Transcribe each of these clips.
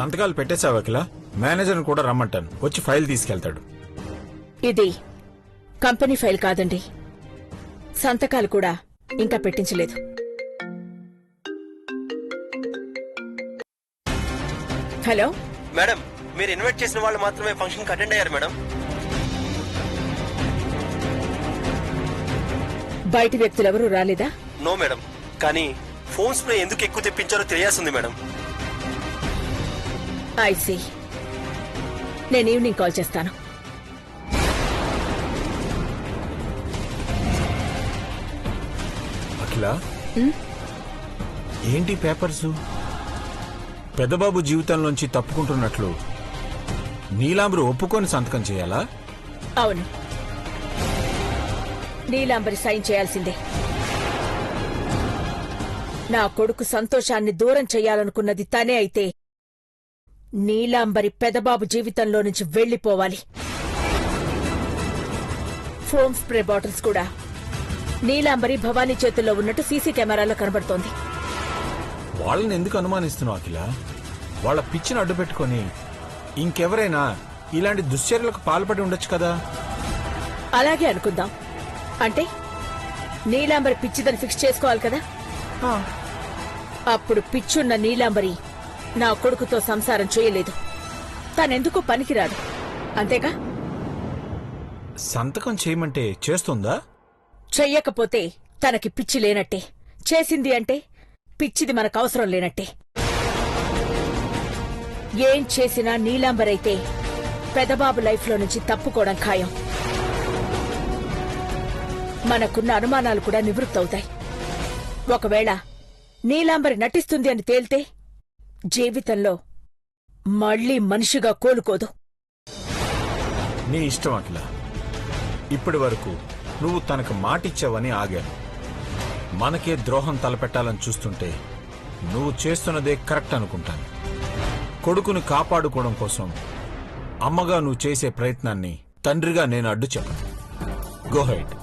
సంతకాలు పెట్టేశావు అఖిల. మేనేజర్ని కూడా రమ్మంటాను, వచ్చి ఫైల్ తీసుకెళ్తాడు. ఇది కంపెనీ ఫైల్ కాదండి. సంతకాలు కూడా ఇంకా పెట్టించలేదు. హలో మేడం, మీరు ఇన్వైట్ చేసిన వాళ్ళు మాత్రమే ఫంక్షన్ కి అటెండ్ అయ్యారు మేడం. బయటి వ్యక్తులెవరూ రాలేదా? నో మేడం, కానీ ఫోన్ స్ప్రే ఎందుకు ఎక్కువ తెప్పించారో తెలియాల్సింది మేడం. ఐసీ, నేను ఈవినింగ్ కాల్ చేస్తాను. అఖిల, ఏంటి పేపర్సు? పెద్దబాబు జీవితంలోంచి తప్పుకుంటున్నట్లు నీలాంబరి ఒప్పుకొని సంతకం చేయాలా? అవును, నీలాంబరి సైన్ చేయాల్సిందే. నా కొడుకు సంతోషాన్ని దూరం చెయ్యాలనుకున్నది తనే అయితే నీలాంబరి పెదబాబు జీవితంలో నుంచి వెళ్లిపోవాలి. ఫోమ్ స్ప్రే బాటిల్స్ కూడా నీలాంబరి భవానీ చేతుల్లో ఉన్నట్టు సీసీ కెమెరాలో కనబడుతోంది. వాళ్ళని ఎందుకు అనుమానిస్తున్నావు అఖిల? వాళ్ళ పిచ్చిని అడ్డు పెట్టుకుని ఇంకెవరైనా ఇలాంటి దుశ్చర్యలకు పాల్పడి ఉండొచ్చు కదా. అలాగే అనుకుందాం. అంటే నీలాంబరి పిచ్చిదని ఫిక్స్ చేసుకోవాలి కదా. అప్పుడు పిచ్చున్న నీలాంబరి నా కొడుకుతో సంసారం చేయలేదు. తనెందుకు పనికిరాదు, అంతేగా? సంతకం చేయమంటే చేస్తుందా? చెయ్యకపోతే తనకి పిచ్చి లేనట్టే. చేసింది అంటే పిచ్చిది మనకు అవసరం లేనట్టే. ఏం చేసినా నీలాంబరైతే పెదబాబు లైఫ్లో నుంచి తప్పుకోవడం ఖాయం. మనకున్న అనుమానాలు కూడా నివృత్తవుతాయి. ఒకవేళ నీలాంబరి నటిస్తుంది అని తేల్తే జీవితంలో మళ్లీ మనిషిగా కోలుకోదు. నీ ఇష్టం అఖిల. ఇప్పటి వరకు నువ్వు తనకు మాటిచ్చావని ఆగాను. మనకే ద్రోహం తలపెట్టాలని చూస్తుంటే నువ్వు చేస్తున్నదే కరెక్ట్ అనుకుంటాను. కొడుకును కాపాడుకోవడం కోసం అమ్మగా నువ్వు చేసే ప్రయత్నాన్ని తండ్రిగా నేను అడ్డు చెప్పను. Go head.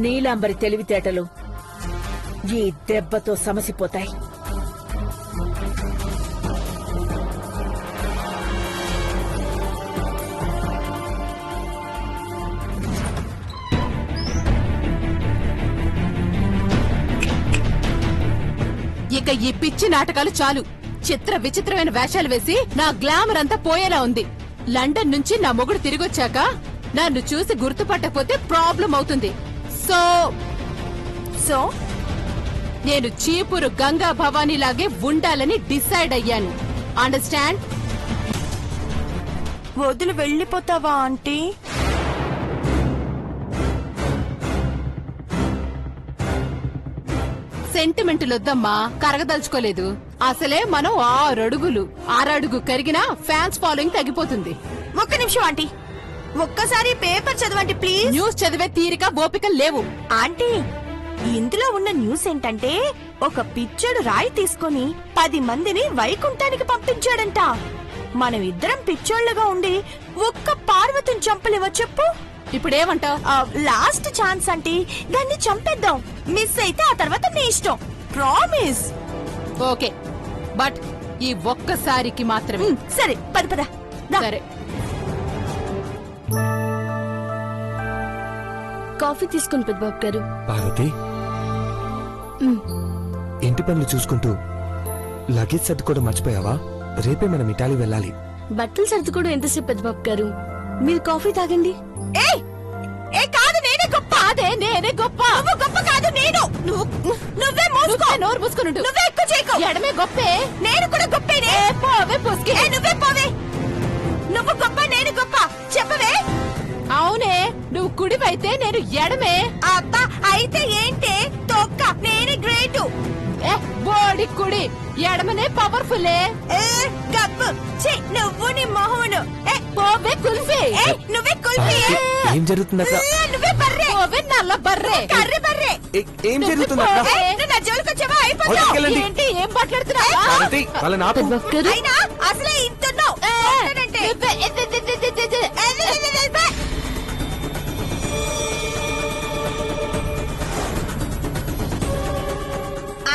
నీలాంబరి తెలివితేటలు ఈ దెబ్బతో సమసిపోతాయి. ఇక ఈ పిచ్చి నాటకాలు చాలు. చిత్ర విచిత్రమైన వేషాలు వేసి నా గ్లామర్ అంతా పోయేలా ఉంది. లండన్ నుంచి నా మొగుడు తిరిగొచ్చాక నన్ను చూసి గుర్తుపట్టకపోతే ప్రాబ్లం అవుతుంది. సో సో నేను చీపురు గంగా భవానీ లాగే ఉండాలని డిసైడ్ అయ్యాను. అండర్స్టాండ్? వదిలి వెళ్ళిపోతావా ఆంటీ? సెంటిమెంటులొద్దమ్మా, కరగదలుచుకోలేదు. అసలే మనం 6 అడుగులు. 6 అడుగు కరిగినా ఫ్యాన్స్ ఫాలోయింగ్ తగ్గిపోతుంది. ఒక్క నిమిషం ఆంటీ, ఒక్కసారి పేపర్ చదవండి ప్లీజ్. న్యూస్ చదివే తీరిక ఓపిక లేవు. ఆంటీ, ఇందులో ఉన్న న్యూస్ ఏంటంటే ఒక పిచ్చోడు రాయి తీసుకొని 10 మందిని వైకుంఠానికి పంపించాడంట. మనం ఇద్దరం పిచ్చోళ్లుగా ఉండి ఒక్క పార్వతిని చంపలేవా చెప్పు? ఇప్పుడేమంటావు? లాస్ట్ ఛాన్స్ ఆంటీ, దాన్ని చంపేద్దాం. మిస్ అయితే ఆ తర్వాత నీ ఇష్టం. ప్రామిస్. ఓకే, బట్ ఈ ఒక్కసారికి మాత్రమే. సరే, పద పద. సరే. కాఫీ తీసుకుని పెద్దబాబు గారు. పార్వతి, ఇంటి పనులు చూసుకుంటూ లగేజ్ సర్దుకోవడం మర్చిపోయావా? రేపే మనం ఇటాలీ వెళ్ళాలి. బట్టలు సర్దుకోవడం ఎంతసేపు పెద్దబాబు గారు? మీరు కాఫీ తాగండి. కాదు, నేనే గొప్ప. అదే నేనే గొప్ప. నువ్వు గొప్ప కాదు, నేను. నువ్వే మూసుకో. నోరు మూసుకుని నువ్వే ఎక్కువ చేయకు. ఎడమే గొప్పే. నేను కూడా గొప్పేనే. పోవే పుస్కి. నువ్వే పోవే. నువ్వు గొప్ప, నేను గొప్ప. చెప్పవే. అవునే, నువ్వు కుడివైతే నేను ఎడమే. అబ్బా, అయితే ఏంటే తొక్క, నేనే గ్రేటు. బోడి కుడి, ఎడమనే పవర్ఫుల్లే. గబ్బు. నువ్వు నీ మొహమును. పోవే కుల్ఫీ. నువ్వే కుల్ఫీ. ఏం జరుగుతుంది అక్కడ? నువ్వే బర్రే. పోవే నల్ల బర్రే. కర్రీ బర్రే. ఏం జరుగుతుంది అక్కడ? నా జోలికొచ్చావా అయిపోతావు. ఏంటి, ఏం మాట్లాడుతున్నావా? పార్వతి, వాళ్ళని ఆపు. అయినా అసలే ఇంతున్నావు.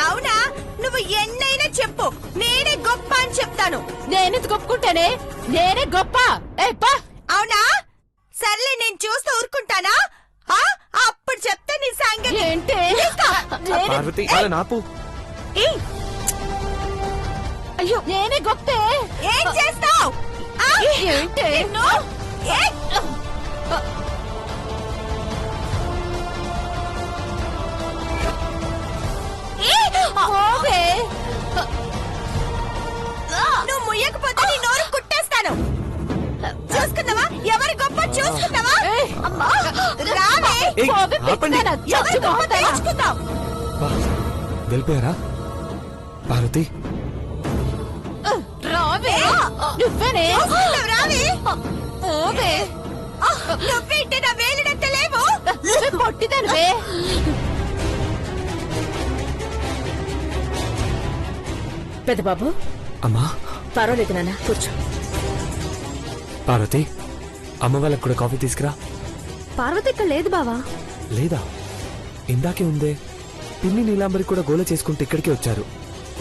అవునా, నువ్వు ఎన్నైనా చెప్పు, ఒప్పుకుంటాను. నేనెందుకు ఒప్పుకుంటానే? నేనే గొప్ప. పా. అవునా? సర్లే, నేను చూస్తూ ఊరుకుంటానా? అప్పుడు చెప్తా నీ సంగతి. ఏంటి? పార్వతి అలా నాపు. ఏయ్, అయ్యో, నేనే గొప్పే. ఏం చేస్తావ్? ఏంటి? ఏయ్! ఓవే. నువ్వు ముయ్యకపోతే నీ నోరు కుట్టేస్తాను. చూసుకుందావా? ఎవరి గొప్ప చూసుకుందావా? అమ్మా, రావే. ఏయ్, ఓవే, ఆపండి. పిస్తానా? ఎవరి గొప్ప చచ్చిపోతావా? తెలుసుకుందాం. బా, వెళ్ళిపోయారా పార్వతి? రావే. నువ్వేనే. చూసుకుందాం, రావే. ఓవే. నువ్వేంటి నా వేలినంత లేవు? నువ్వే పొట్టిదానివే. పెద్ద బాబు, అమ్మా పర్వాలేదు నాన్న, కూర్చో. పార్వతి, అమ్మ వాళ్ళకి కూడా కాఫీ తీసుకురా. పార్వతి ఇక్కడ లేదు బావా. లేదా? ఇందాకే ఉందే. పిన్ని నీలాంబరి కూడా గోల చేసుకుంటూ ఇక్కడికే వచ్చారు.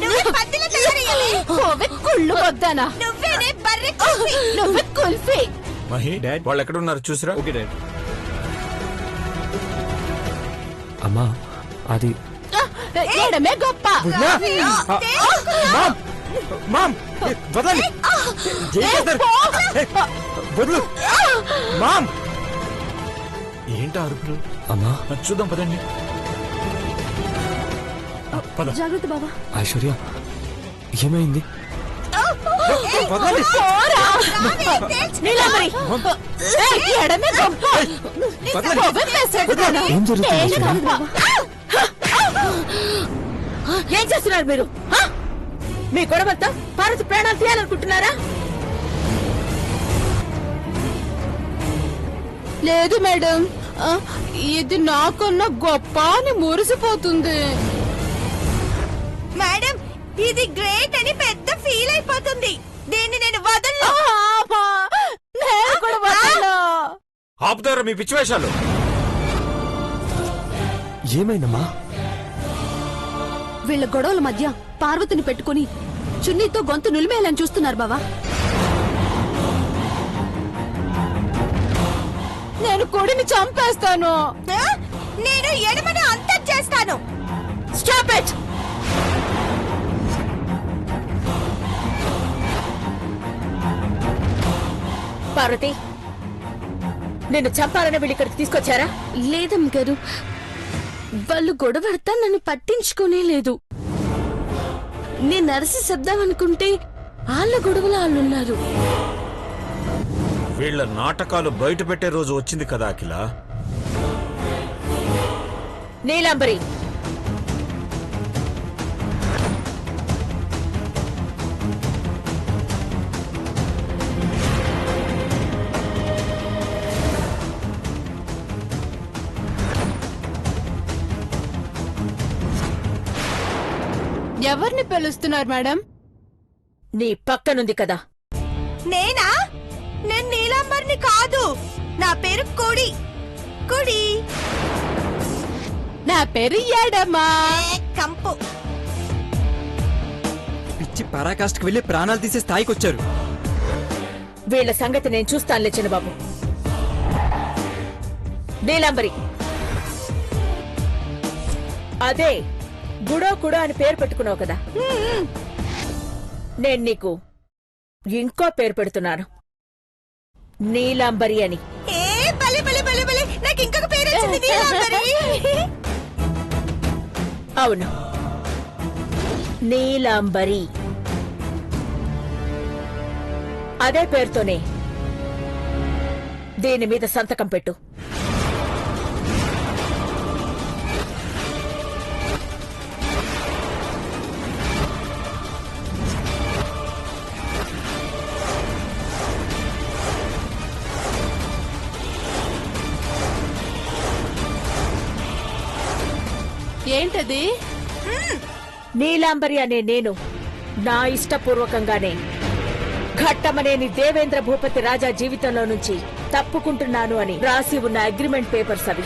నువ్వే పత్తిలో తయారయ్యాలి. ఓవే, కుళ్ళు వద్దానా? నువ్వేనే బర్రె కుల్ఫీ. నువ్వే కుల్ఫీ. మహి వాళ్ళు ఎక్కడున్నారు చూసిరా. Okay dad. అమ్మా అది ఎడమే గొప్ప. మామ్ వదలండి. వదలు మామ్. ఏంటా అరుపులు? అమ్మా చూద్దాం పదండి. పద. జాగ్రత్త బావా. ఐశ్వర్య ఏమైంది? వదలండి. నీలాంబరి. ఎడమే గొప్ప. వదలండి. ఓవే, మెసేడుదానా? ఏం జరుగుతుంది నేను ఐశ్వర్య? గొప్ప. ఏం చేస్తున్నారు మీరు? హ? మీ గొడవంతా పార్వతి ప్రాణాలు తీయాలనుకుంటున్నారా? లేదు మేడం, ఇది నాకన్నా గొప్ప అని మురిసిపోతుంది. మేడం, ఇది గ్రేట్ అని పెద్ద ఫీల్ అయిపోతుంది. దీన్ని నేను వదలను. నేను కూడా వదలను. ఆపుతారా మీ పిచ్చివేషాలు? ఏమైందమ్మా? వీళ్ళ గొడవల మధ్య పార్వతిని పెట్టుకుని చున్నీతో గొంతు నులిమేయాలని చూస్తున్నారు బావా. నేను కొడిని చంపేస్తాను. నేను ఎడమని అంతం చేస్తాను. Stop it! పార్వతి, నిన్ను చంపాలని వీళ్ళు ఇక్కడికి తీసుకొచ్చారా? లేదమ్మ గారు, వాళ్ళు గొడవడతా నన్ను పట్టించుకోనే లేదు. నేను నరసి శబ్దం అనుకుంటే వాళ్ళ గొడవలో వాళ్ళున్నారు. వీళ్ళ నాటకాలు బయట పెట్టే రోజు వచ్చింది కదా అఖిల. నీలాంబరి, ఎవరిని పిలుస్తున్నారు మేడం? నీ పక్కనుంది కదా. నేనా? నేను నీలాంబర్ని కాదు. నా పేరు కుడి. కుడి. నా పేరు ఎడమా. కంపు. పిచ్చి పరాకాష్ఠకి వెళ్లి ప్రాణాలు తీసే స్థాయికి వచ్చారు. వీళ్ళ సంగతి నేను చూస్తానులే చిన్నబాబు. నీలాంబరి, అదే గుడో కుడో అని పేరు పెట్టుకున్నావు కదా, నేను నీకు ఇంకో పేరు పెడుతున్నాను, నీలాంబరి అని. ఏ బలి బలి బలి బలి, నాకు ఇంకొక పేరు వచ్చింది, నీలాంబరి. అవును, నీలాంబరి. అదే పేరుతోనే దీని మీద సంతకం పెట్టు. ఏంటది? నీలాంబరి అనే నేను నా ఇష్టపూర్వకంగానే ఘట్టమనేని దేవేంద్ర భూపతి రాజా జీవితంలో నుంచి తప్పుకుంటున్నాను అని రాసి ఉన్న అగ్రిమెంట్ పేపర్స్ అవి.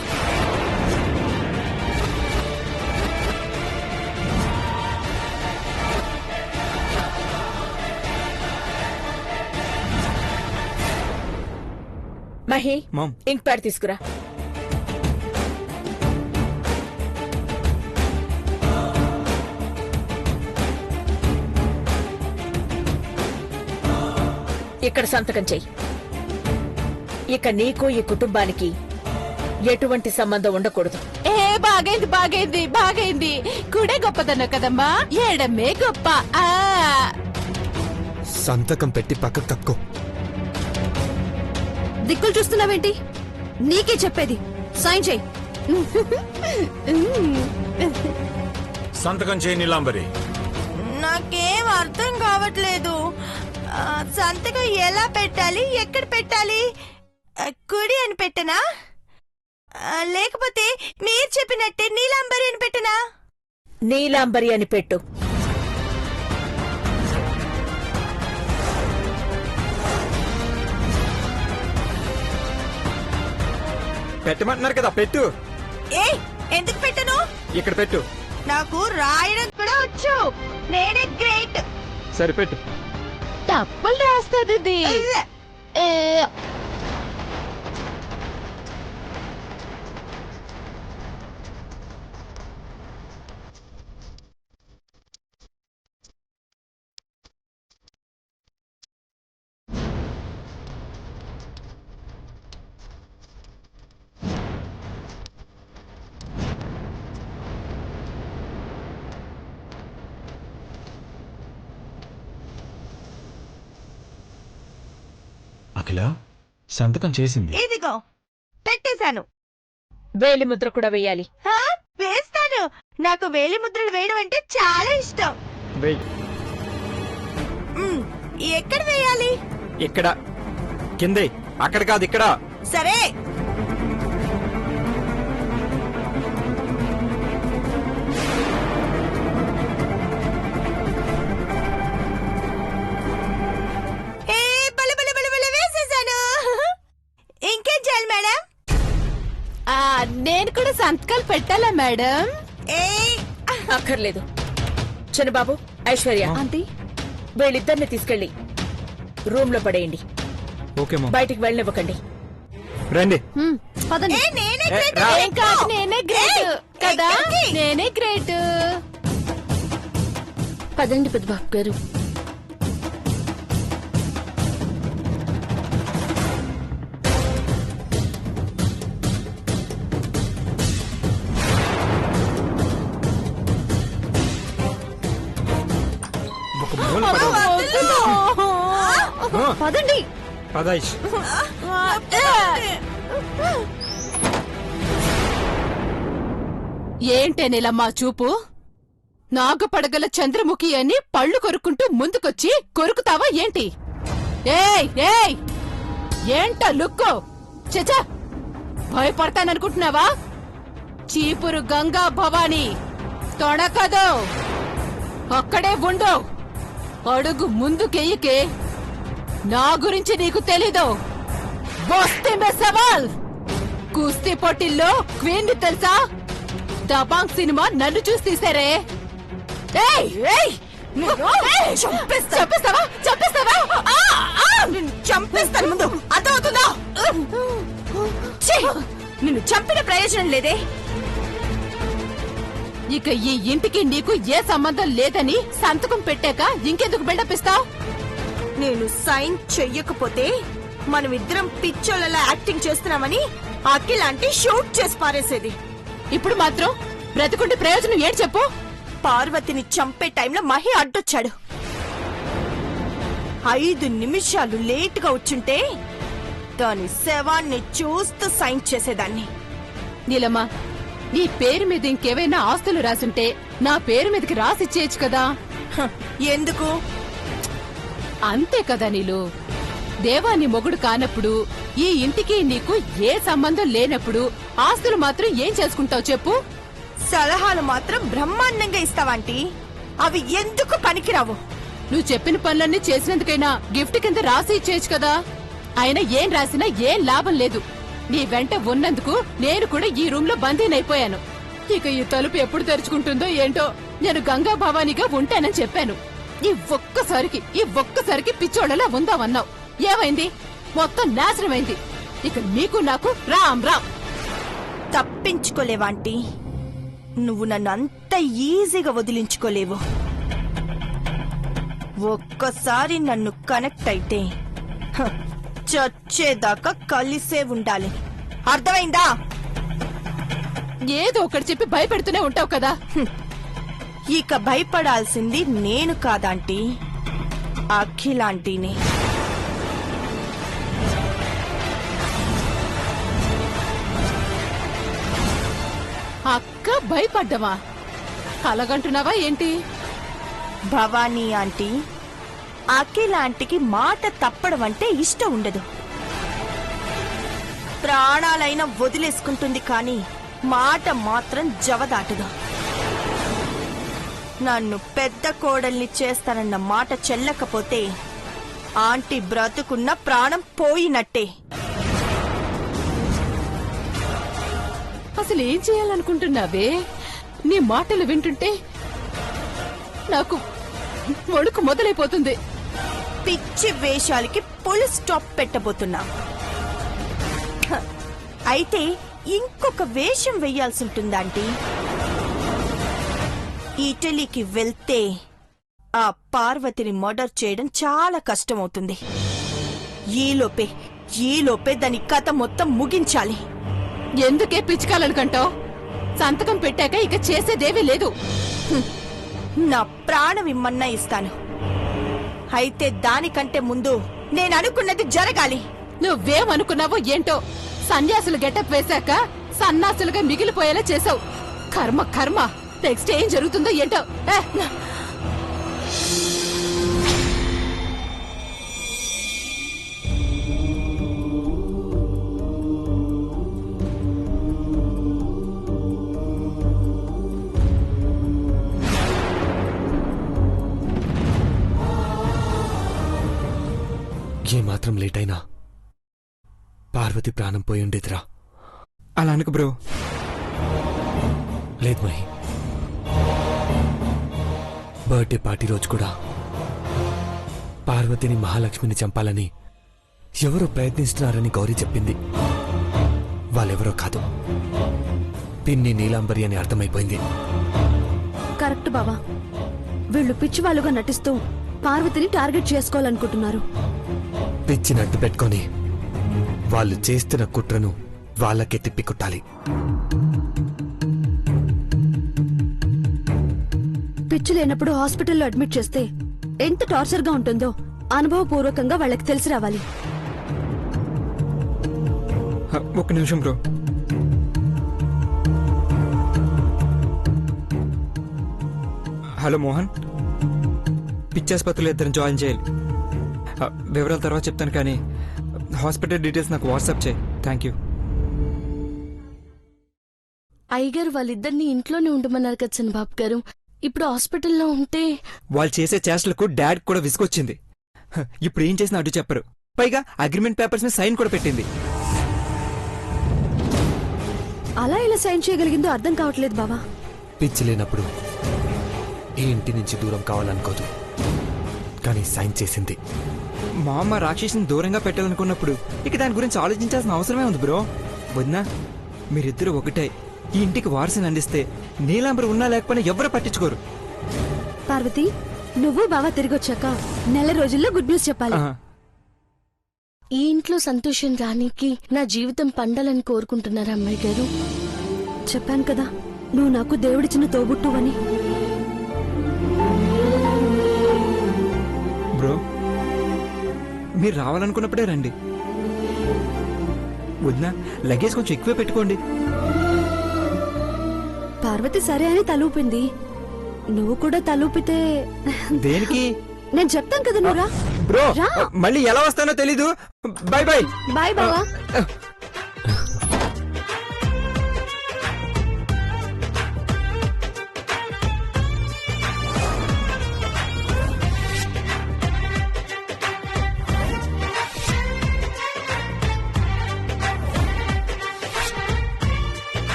మహి మామ్. ఇంక్ ప్యాడ్ తీసుకురా. ఇక్కడ సంతకం చెయ్యి. ఇక నీకు ఈ కుటుంబానికి ఎటువంటి సంబంధం ఉండకూడదు. ఏ బాగైంది బాగైంది బాగైంది. కుడే గొప్పదన్న కదమ్మా, ఎడమే గొప్ప. ఆ సంతకం పెట్టి పక్కకు తప్పుకో. దిక్కులు చూస్తున్నావేంటి? నీకే చెప్పేది, సైన్ చెయ్యి. సంతకం చేయి నీలాంబరి. నాకేం అర్థం కావట్లేదు. సంతకం ఎలా పెట్టాలి, ఎక్కడ పెట్టాలి? కుడి అని పెట్టనా, లేకపోతే మీరు చెప్పినట్టే నీలాంబరి అని పెట్టనా? నీలాంబరి అని పెట్టు. పెట్టమంటున్నారు కదా, పెట్టు. ఏ ఎందుకు పెట్టను? ఇక్కడ పెట్టు. నాకు రాయడం కూడా వచ్చు, నేనే గ్రేట్. సరే పెట్టు. తప్పులు రాస్తుంది. అఖిల సంతకం చేసింది. ఇదిగో పెట్టేశాను. వేలి ముద్ర కూడా వేయాలి. వేస్తాను. నాకు వేలి ముద్రలు వేయడం అంటే చాలా ఇష్టం. వెయ్. ఎక్కడ వేయాలి? ఇక్కడ కిందే, అక్కడ కాదు ఇక్కడ. సరే. వేసేసాను. ఇంకేం చేయాలి మేడం? నేను కూడా సంతకాలు పెట్టాలా మేడం? అక్కర్లేదు. చిన్నబాబు, ఐశ్వర్య, ఆంటీ, వీళ్ళిద్దరిని తీసుకెళ్లి రూమ్ లో పడేయండి. Okay ma'am. బయటికి వెళ్ళనివ్వకండి. రండి. నేనే ఏ, గ్రేట్. రా. ఏం కాదు, నేనే గ్రేట్ కదా, ఎక్కడికి? నేనే గ్రేట్. పదండి పెద్దబాబు గారు. ఒక మూల పడాలి. పదండి. పదాయిష్. ఏంటేనేలమ్మా చూపు? నాగు పడగల చంద్రముఖి అని పళ్ళు కొరుక్కుంటూ ముందుకొచ్చి కొరుకుతావా ఏంటి? ఏయ్ ఏయ్, ఏంట లుక్కు? చచ్చా, భయపడతాననుకుంటున్నావా? చీపురు గంగా భవానీ తొణకదో, అక్కడే ఉండు. అడుగు ముందుకెయ్యకే. నా గురించి నీకు తెలీదు. బోస్తే మే సవాల్. కుస్తీ పోటీల్లో క్వీన్ ని తెలుసా? దబాంగ్ సినిమా నన్ను చూసి తీసారే. ఏయ్, ఏయ్, ఏయ్, చంపేస్తావా? చంపేస్తావా? చంపేస్తాను ముందు, అర్థమవుతుందా? ఛీ! నిన్ను చంపిన ప్రయోజనం లేదే. ఇక ఈ ఇంటికి నీకు ఏ సంబంధం లేదని సంతకం పెట్టాక ఇంకెందుకు బిల్డప్ ఇస్తావ్? నేను సైన్ చెయ్యకపోతే మనమిద్దరం పిచ్చోళ్ళలా యాక్టింగ్ చేస్తున్నామని అఖిల్ ఆంటీ షూట్ చేసి పారేసేది. ఇప్పుడు మాత్రం బ్రతుకుంటే ప్రయోజనం ఏంటి చెప్పు? పార్వతిని చంపే టైంలో మహి అడ్డొచ్చాడు. 5 నిమిషాలు లేటుగా వచ్చుంటే దాని శవాన్ని చూస్తూ సైన్ చేసేదాన్ని. నీలమ్మా, నీ పేరు మీద ఇంకేవైనా ఆస్తులు రాసుంటే నా పేరు మీదకి రాసిచ్చేయచ్చు కదా. హ, ఎందుకు? అంతే కదా నీలు. దేవాన్ని మొగుడు కానప్పుడు, ఈ ఇంటికి నీకు ఏ సంబంధం లేనప్పుడు ఆస్తులు మాత్రం ఏం చేసుకుంటావు చెప్పు? సలహాలు మాత్రం బ్రహ్మాండంగా ఇస్తావాంటీ. అవి ఎందుకు పనికిరావు? నువ్వు చెప్పిన పనులన్నీ చేసినందుకైనా గిఫ్ట్ కింద రాసి ఇచ్చేయచ్చు కదా. అయినా ఏం రాసినా ఏం లాభం లేదు. నీ వెంట ఉన్నందుకు నేను కూడా ఈ రూమ్ లో బందీనైపోయాను. ఇక ఈ తలుపు ఎప్పుడు తెరుచుకుంటుందో ఏంటో. నేను గంగా భవానిగా ఉంటానని చెప్పాను. ఈ ఒక్కసారికి పిచ్చోళ్ళలా ఉందామన్నావు. ఏమైంది? మొత్తం నాశనమైంది. ఇక నీకు నాకు రామ్ రామ్. తప్పించుకోలేవాంటీ. నువ్వు నన్ను అంత ఈజీగా వదిలించుకోలేవు. ఒక్కసారి నన్ను కనెక్ట్ అయితే చచ్చేదాకా కలిసే ఉండాలి. అర్థమైందా? ఏదో ఒకటి చెప్పి భయపెడుతూనే ఉంటావు కదా. ఇక భయపడాల్సింది నేను కాదాంటీ, అఖిలాంటీని. అక్క భయపడ్డవా? అలాగంటున్నావా ఏంటి? భవానీ ఆంటీ, అఖిల్ ఆంటీకి మాట తప్పడం అంటే ఇష్టం ఉండదు. ప్రాణాలైనా వదిలేసుకుంటుంది కానీ మాట మాత్రం జవదాటదు. నన్ను పెద్ద కోడల్ని చేస్తానన్న మాట చెల్లకపోతే ఆంటీ బ్రతుకున్న ప్రాణం పోయినట్టే. అసలు ఏం చేయాలనుకుంటున్నావే? నీ మాటలు వింటుంటే నాకు వణుకు మొదలైపోతుంది. పిచ్చి వేషాలకి ఫుల్ స్టాప్ పెట్టబోతున్నా. అయితే ఇంకొక వేషం వెయ్యాల్సి ఉంటుందాంటీ. ఇటలీకి వెళ్తే ఆ పార్వతిని మర్డర్ చేయడం చాలా కష్టమవుతుంది. ఈలోపే దాని కథ మొత్తం ముగించాలి. ఎందుకే పిచ్చుకాలనుకంటావు? సంతకం పెట్టాక ఇక చేసేదేమీ లేదు. నా ప్రాణం ఇమ్మన్నా ఇస్తాను. అయితే దానికంటే ముందు నేను అనుకున్నది జరగాలి. నువ్వేమనుకున్నావో ఏంటో, సన్యాసులు గెటప్ వేశాక సన్నాసులుగా మిగిలిపోయేలా చేసావు. కర్మ కర్మ. నెక్స్ట్ ఏం జరుగుతుందో ఏంటో. ఏమాత్రం లేట్ అయినా పార్వతి ప్రాణం పోయి ఉండేదిరా. అలా అనుకు బ్రో. లేదు మహి, బర్త్డే పార్టీ రోజు కూడా పార్వతిని మహాలక్ష్మిని చంపాలని ఎవరో ప్రయత్నిస్తున్నారని గౌరీ చెప్పింది. వాళ్ళెవరో కాదు, పిన్ని నీలాంబరి అని అర్థమైపోయింది. కరెక్ట్ బావా. వీళ్ళు పిచ్చివాళ్ళుగా నటిస్తూ పార్వతిని టార్గెట్ చేసుకోవాలనుకుంటున్నారు. పిచ్చిని అడ్డు పెట్టుకొని వాళ్ళు చేస్తున్న కుట్రను వాళ్ళకే తిప్పి కుట్టాలి. పిచ్చి లేనప్పుడు హాస్పిటల్లో అడ్మిట్ చేస్తే ఎంత టార్చర్ గా ఉంటుందో అనుభవపూర్వకంగా వాళ్ళకి తెలిసి రావాలి. ఒక్క నిమిషం బ్రో. హలో మోహన్, పిచ్చాసుపత్రిలో ఇద్దరు జాయిన్ చేయాలి. వివరాల తర్వాత చెప్తాను కానీ హాస్పిటల్ డీటెయిల్స్ నాకు వాట్సాప్ చేయి. Thank you. అయ్యగారు వాళ్ళిద్దరిని ఇంట్లోనే ఉండమన్నారు కదా చంద్రబాబు గారు. ఇప్పుడు హాస్పిటల్లో ఉంటే వాళ్ళు చేసే చేష్టలకు డాడ్ కూడా విసుకొచ్చింది. ఇప్పుడు ఏం చేసినా అడ్డు చెప్పరు. పైగా అగ్రిమెంట్ పేపర్స్ మీద సైన్ కూడా పెట్టింది. అలా ఇలా సైన్ చేయగలిగిందో అర్థం కావట్లేదు బావా. పిచ్చి లేనప్పుడు ఈ ఇంటి నుంచి దూరం కావాలనుకోదు, కానీ సైన్ చేసింది. మా అమ్మ రాక్షసిని దూరంగా పెట్టాలనుకున్నప్పుడు ఇక దాని గురించి ఆలోచించాల్సిన అవసరమే ఉంది బ్రో. వదినా, మీరిద్దరూ ఒకటే ఈ ఇంటికి వారసుని అందిస్తే నీలాంబరి ఉన్నా లేకపోయినా ఎవరూ పట్టించుకోరు. పార్వతి, నువ్వు బావా తిరిగొచ్చాక నెల రోజుల్లో గుడ్ న్యూస్ చెప్పాలి. ఈ ఇంట్లో సంతోషం రానికి నా జీవితం పండాలని కోరుకుంటున్నారా అమ్మాయి గారు? చెప్పాను కదా, నువ్వు నాకు దేవుడిచ్చిన తోబుట్టువని. బ్రో, మీరు రావాలనుకున్నప్పుడే రండి. వదినా, లగేజ్ కొంచెం ఎక్కువే పెట్టుకోండి. పార్వతి సరే అని తలూపింది, నువ్వు కూడా తలూపితే దేనికి? నేను చెప్తాను కదా, నువ్వు రా. బ్రో, రా. మళ్ళీ ఎలా వస్తానో తెలీదు. By by. బాయ్ బావా.